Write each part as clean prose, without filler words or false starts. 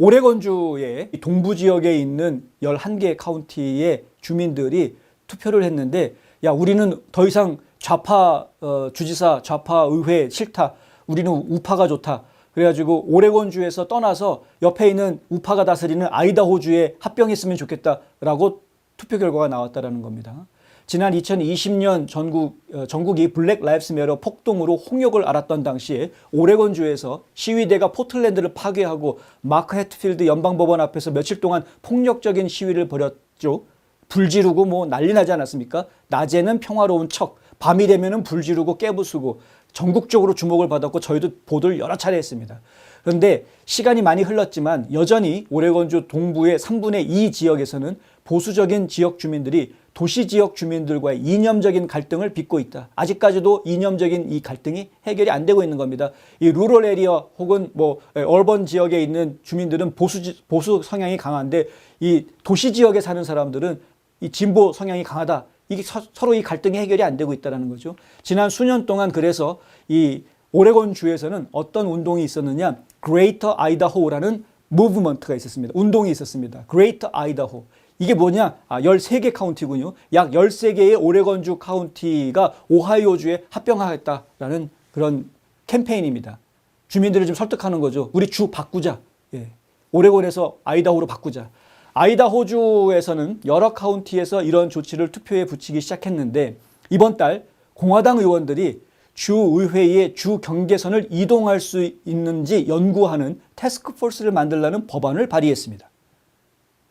오레곤주의 동부 지역에 있는 11개 카운티의 주민들이 투표를 했는데, 야, 우리는 더 이상 좌파 주지사, 좌파 의회 싫다. 우리는 우파가 좋다. 그래가지고 오레곤주에서 떠나서 옆에 있는 우파가 다스리는 아이다호주에 합병했으면 좋겠다라고 투표 결과가 나왔다라는 겁니다. 지난 2020년 전국이 블랙 라이브스 매터 폭동으로 홍역을 앓았던 당시에 오레곤주에서 시위대가 포틀랜드를 파괴하고 마크 해트필드 연방법원 앞에서 며칠 동안 폭력적인 시위를 벌였죠. 불 지르고 뭐 난리 나지 않았습니까? 낮에는 평화로운 척, 밤이 되면은 불 지르고 깨부수고 전국적으로 주목을 받았고 저희도 보도를 여러 차례 했습니다. 그런데 시간이 많이 흘렀지만 여전히 오레곤주 동부의 3분의 2 지역에서는 보수적인 지역 주민들이 도시 지역 주민들과의 이념적인 갈등을 빚고 있다. 아직까지도 이념적인 이 갈등이 해결이 안 되고 있는 겁니다. 이 루럴 에리어 혹은 얼번 지역에 있는 주민들은 보수 성향이 강한데 이 도시 지역에 사는 사람들은 이 진보 성향이 강하다. 이게 서로 이 갈등이 해결이 안 되고 있다는 거죠. 지난 수년 동안 그래서 이 오레곤 주에서는 어떤 운동이 있었느냐? Greater Idaho라는 무브먼트가 있었습니다. 운동이 있었습니다. Greater Idaho. 이게 뭐냐? 13개 카운티군요. 약 13개의 오레곤주 카운티가 오하이오주에 합병하겠다라는 그런 캠페인입니다. 주민들을 좀 설득하는 거죠. 우리 주 바꾸자. 예. 오레곤에서 아이다호로 바꾸자. 아이다호주에서는 여러 카운티에서 이런 조치를 투표에 붙이기 시작했는데 이번 달 공화당 의원들이 주의회의 주 경계선을 이동할 수 있는지 연구하는 태스크포스를 만들라는 법안을 발의했습니다.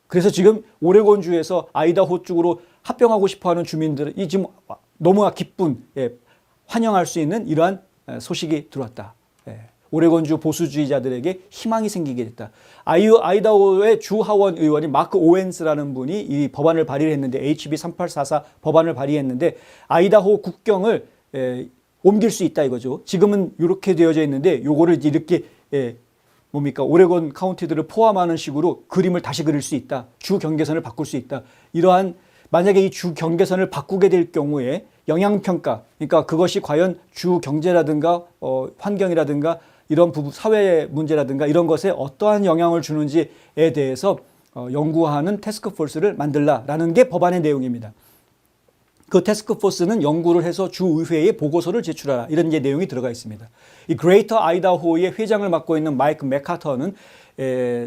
그래서 지금 오레곤주에서 아이다호 쪽으로 합병하고 싶어하는 주민들이 지금 너무나 기쁜, 환영할 수 있는 이러한 소식이 들어왔다. 오레곤주 보수주의자들에게 희망이 생기게 됐다. 아이다호의 주 하원 의원인 마크 오웬스라는 분이 이 법안을 발의를 했는데 HB 3844 법안을 발의했는데 아이다호 국경을 옮길 수 있다 이거죠. 지금은 이렇게 되어져 있는데 요거를 이렇게 오레곤 카운티들을 포함하는 식으로 그림을 다시 그릴 수 있다. 주 경계선을 바꿀 수 있다. 이러한 만약에 이 주 경계선을 바꾸게 될 경우에 영향평가, 그러니까 그것이 과연 주 경제라든가 환경이라든가 이런 사회 문제라든가 이런 것에 어떠한 영향을 주는지에 대해서 연구하는 태스크포스를 만들라라는 게 법안의 내용입니다. 그 태스크포스는 연구를 해서 주의회에 보고서를 제출하라 이런 이제 내용이 들어가 있습니다. 이 그레이터 아이다호의 회장을 맡고 있는 마이크 맥카터는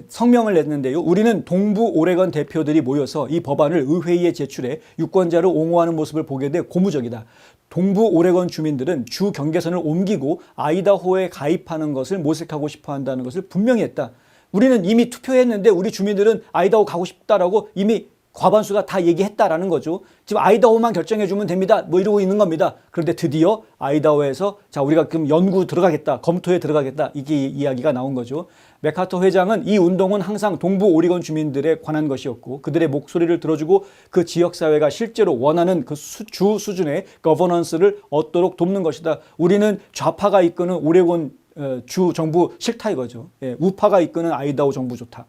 성명을 냈는데요. 우리는 동부 오레곤 대표들이 모여서 이 법안을 의회에 제출해 유권자를 옹호하는 모습을 보게 돼 고무적이다. 동부 오레곤 주민들은 주 경계선을 옮기고 아이다호에 가입하는 것을 모색하고 싶어 한다는 것을 분명히 했다. 우리는 이미 투표했는데 우리 주민들은 아이다호 가고 싶다라고 이미 과반수가 다 얘기했다라는 거죠. 지금 아이다호만 결정해 주면 됩니다. 이러고 있는 겁니다. 그런데 드디어 아이다호에서 자 우리가 그럼 연구 들어가겠다. 검토에 들어가겠다. 이게 이야기가 나온 거죠. 맥카터 회장은 이 운동은 항상 동부 오레곤 주민들에 관한 것이었고 그들의 목소리를 들어주고 그 지역사회가 실제로 원하는 그 주 수준의 거버넌스를 얻도록 돕는 것이다. 우리는 좌파가 이끄는 오레곤 주 정부 싫다 이거죠. 우파가 이끄는 아이다호 정부 좋다.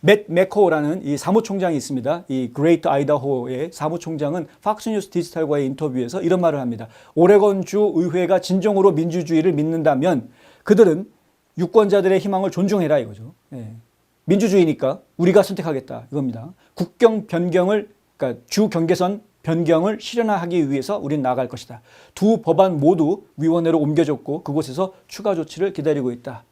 맷 매코라는 이 사무총장이 있습니다. 이 그레이트 아이다호의 사무총장은 팍스뉴스 디지털과의 인터뷰에서 이런 말을 합니다. 오레곤주 의회가 진정으로 민주주의를 믿는다면 그들은 유권자들의 희망을 존중해라 이거죠. 민주주의니까 우리가 선택하겠다 이겁니다. 국경 변경을 그러니까 주 경계선 변경을 실현하기 위해서 우리는 나아갈 것이다. 두 법안 모두 위원회로 옮겨졌고 그곳에서 추가 조치를 기다리고 있다.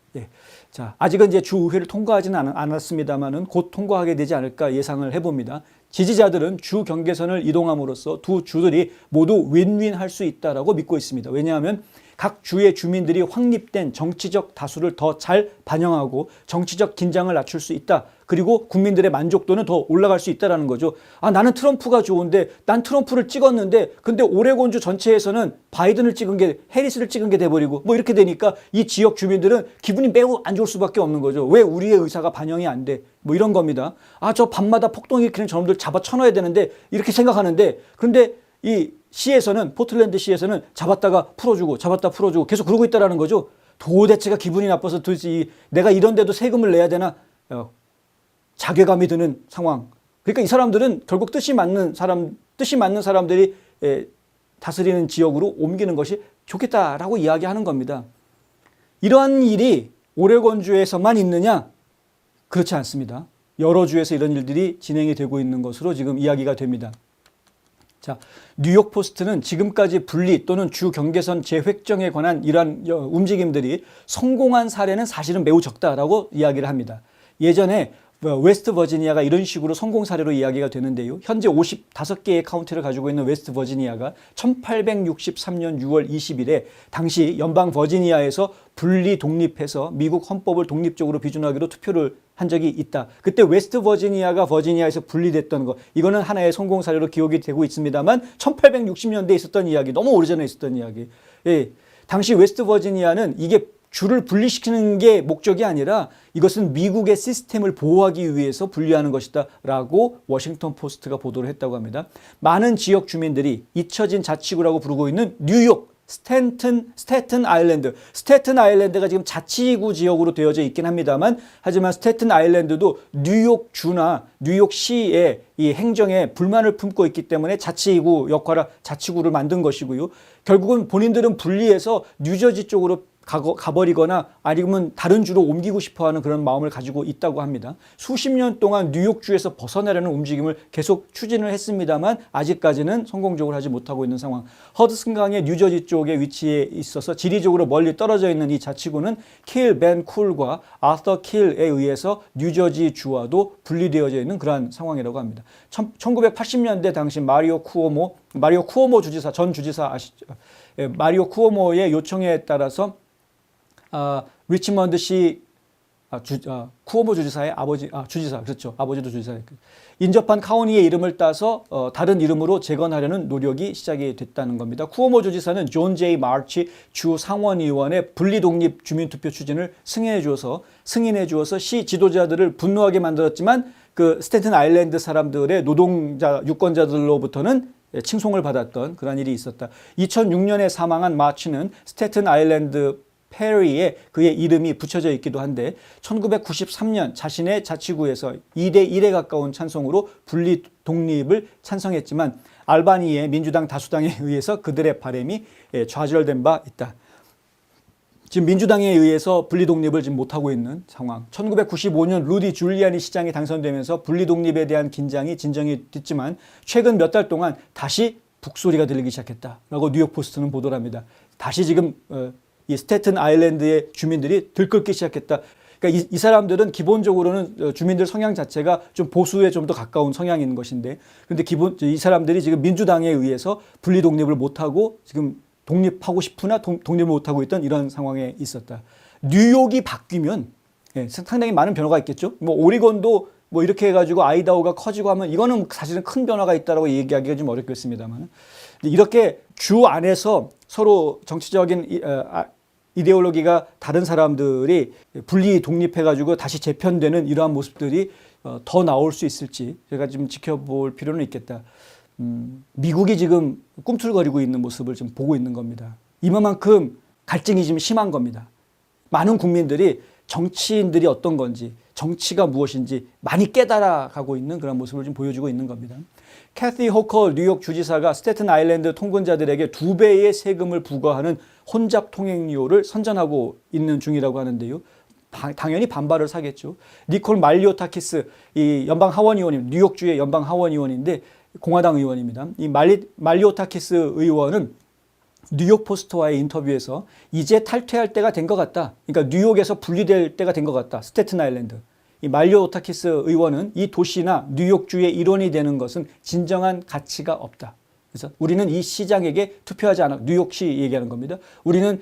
자, 아직은 이제 주의회를 통과하지는 않았습니다만은 곧 통과하게 되지 않을까 예상을 해봅니다. 지지자들은 주 경계선을 이동함으로써 두 주들이 모두 윈윈 할 수 있다라고 믿고 있습니다. 왜냐하면 각 주의 주민들이 확립된 정치적 다수를 더 잘 반영하고 정치적 긴장을 낮출 수 있다. 그리고 국민들의 만족도는 더 올라갈 수 있다는 거죠. 나는 트럼프가 좋은데 난 트럼프를 찍었는데 근데 오레곤주 전체에서는 바이든을 찍은 게 해리스를 찍은 게 돼버리고 이렇게 되니까 이 지역 주민들은 기분이 매우 안 좋을 수밖에 없는 거죠. 왜 우리의 의사가 반영이 안 돼? 이런 겁니다. 저 밤마다 폭동 일으키는 저놈들 잡아 쳐넣어야 되는데 이렇게 생각하는데 그런데 이 시에서는 포틀랜드 시에서는 잡았다 풀어주고 계속 그러고 있다라는 거죠. 도대체가 기분이 나빠서 도대체 내가 이런데도 세금을 내야 되나 자괴감이 드는 상황. 그러니까 이 사람들은 결국 뜻이 맞는 사람들이 다스리는 지역으로 옮기는 것이 좋겠다라고 이야기하는 겁니다. 이러한 일이 오레곤주에서만 있느냐? 그렇지 않습니다. 여러 주에서 이런 일들이 진행이 되고 있는 것으로 지금 이야기가 됩니다. 자, 뉴욕 포스트는 지금까지 분리 또는 주 경계선 재획정에 관한 이러한 움직임들이 성공한 사례는 사실은 매우 적다라고 이야기를 합니다. 예전에 웨스트 버지니아가 이런 식으로 성공 사례로 이야기가 되는데요. 현재 55개의 카운티를 가지고 있는 웨스트 버지니아가 1863년 6월 20일에 당시 연방 버지니아에서 분리 독립해서 미국 헌법을 독립적으로 비준하기로 투표를 한 적이 있다. 그때 웨스트 버지니아가 버지니아에서 분리됐던 거, 이거는 하나의 성공 사례로 기억이 되고 있습니다만 1860년대에 있었던 이야기, 너무 오래전에 있었던 이야기. 예, 당시 웨스트 버지니아는 이게 주를 분리시키는 게 목적이 아니라 이것은 미국의 시스템을 보호하기 위해서 분리하는 것이다 라고 워싱턴 포스트가 보도를 했다고 합니다. 많은 지역 주민들이 잊혀진 자치구라고 부르고 있는 뉴욕 스태튼 아일랜드. 스태튼 아일랜드가 지금 자치구 지역으로 되어져 있긴 합니다만, 하지만 스태튼 아일랜드도 뉴욕주나 뉴욕시의 이 행정에 불만을 품고 있기 때문에 자치구 역할을 자치구를 만든 것이고요. 결국은 본인들은 분리해서 뉴저지 쪽으로 가버리거나 아니면 다른 주로 옮기고 싶어하는 그런 마음을 가지고 있다고 합니다. 수십 년 동안 뉴욕주에서 벗어나려는 움직임을 계속 추진을 했습니다만 아직까지는 성공적으로 하지 못하고 있는 상황. 허드슨강의 뉴저지 쪽에 위치해 있어서 지리적으로 멀리 떨어져 있는 이 자치구는 킬 벤 쿨과 아서 킬에 의해서 뉴저지 주와도 분리되어져 있는 그러한 상황이라고 합니다. 1980년대 당시 마리오 쿠오모 주지사, 전 주지사 아시죠? 마리오 쿠오모의 요청에 따라서 리치먼드시 쿠오모 주지사의 주지사, 그렇죠. 아버지도 주지사. 인접한 카운티의 이름을 따서 다른 이름으로 재건하려는 노력이 시작이 됐다는 겁니다. 쿠오모 주지사는 존 제이 마치 주 상원의원의 분리독립 주민투표 추진을 승인해 주어서 시 지도자들을 분노하게 만들었지만 그 스탠튼 아일랜드 사람들의 노동자, 유권자들로부터는 칭송을 받았던 그런 일이 있었다. 2006년에 사망한 마치는 스태튼 아일랜드 페리에 그의 이름이 붙여져 있기도 한데 1993년 자신의 자치구에서 2대1에 가까운 찬성으로 분리 독립을 찬성했지만 알바니의 민주당 다수당에 의해서 그들의 바람이 좌절된 바 있다. 지금 민주당에 의해서 분리독립을 지금 못하고 있는 상황. 1995년 루디 줄리아니 시장이 당선되면서 분리독립에 대한 긴장이 진정이 됐지만 최근 몇 달 동안 다시 북소리가 들리기 시작했다라고 뉴욕 포스트는 보도를 합니다. 다시 지금 이 스태튼 아일랜드의 주민들이 들끓기 시작했다. 그러니까 이 사람들은 기본적으로는 주민들 성향 자체가 좀 보수에 좀 더 가까운 성향인 것인데, 근데 이 사람들이 지금 민주당에 의해서 분리독립을 못하고 지금 독립하고 싶으나 독립을 못하고 있던 이런 상황에 있었다. 뉴욕이 바뀌면 상당히 많은 변화가 있겠죠. 뭐 오리곤도 뭐 이렇게 해가지고 아이다호가 커지고 하면 이거는 사실은 큰 변화가 있다라고 얘기하기가 좀 어렵겠습니다만, 이렇게 주 안에서 서로 정치적인 이데올로기가 다른 사람들이 분리 독립해가지고 다시 재편되는 이러한 모습들이 더 나올 수 있을지 제가 좀 지켜볼 필요는 있겠다. 미국이 지금 꿈틀거리고 있는 모습을 좀 보고 있는 겁니다. 이만큼 갈증이 좀 심한 겁니다. 많은 국민들이 정치인들이 어떤 건지, 정치가 무엇인지 많이 깨달아가고 있는 그런 모습을 좀 보여주고 있는 겁니다. 캐티 호커 뉴욕 주지사가 스태튼 아일랜드 통근자들에게 2배의 세금을 부과하는 혼잡 통행료를 선전하고 있는 중이라고 하는데요. 당연히 반발을 사겠죠. 니콜 말리오타키스, 이 연방 하원 의원님, 뉴욕주의 연방 하원 의원인데 공화당 의원입니다. 이 말리오타키스 의원은 뉴욕 포스트와의 인터뷰에서 이제 탈퇴할 때가 된 것 같다. 그러니까 뉴욕에서 분리될 때가 된 것 같다. 스태튼 아일랜드. 이 말리오타키스 의원은 이 도시나 뉴욕주의 일원이 되는 것은 진정한 가치가 없다. 그래서 우리는 이 시장에게 투표하지 않았다. 뉴욕시 얘기하는 겁니다. 우리는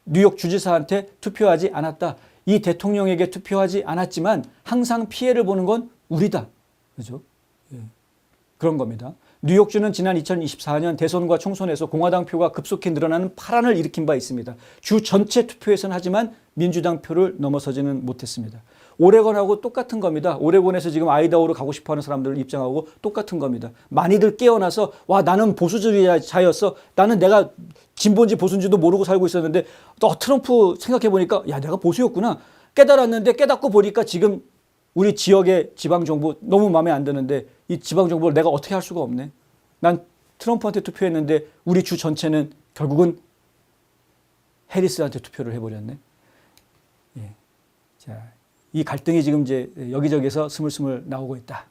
뉴욕 주지사한테 투표하지 않았다. 이 대통령에게 투표하지 않았지만 항상 피해를 보는 건 우리다. 그죠? 그런 겁니다. 뉴욕주는 지난 2024년 대선과 총선에서 공화당 표가 급속히 늘어나는 파란을 일으킨 바 있습니다. 주 전체 투표에서는 하지만 민주당 표를 넘어서지는 못했습니다. 오레곤하고 똑같은 겁니다. 오레곤에서 지금 아이다호로 가고 싶어하는 사람들 입장하고 똑같은 겁니다. 많이들 깨어나서 와, 나는 보수주의자였어. 나는 내가 진보인지 보수인지도 모르고 살고 있었는데 또 트럼프 생각해보니까 야, 내가 보수였구나. 깨달았는데 깨닫고 보니까 지금 우리 지역의 지방정부 너무 마음에 안 드는데 이 지방정부를 내가 어떻게 할 수가 없네. 난 트럼프한테 투표했는데 우리 주 전체는 결국은 해리스한테 투표를 해버렸네. 자, 이 갈등이 지금 이제 여기저기서 스물스물 나오고 있다.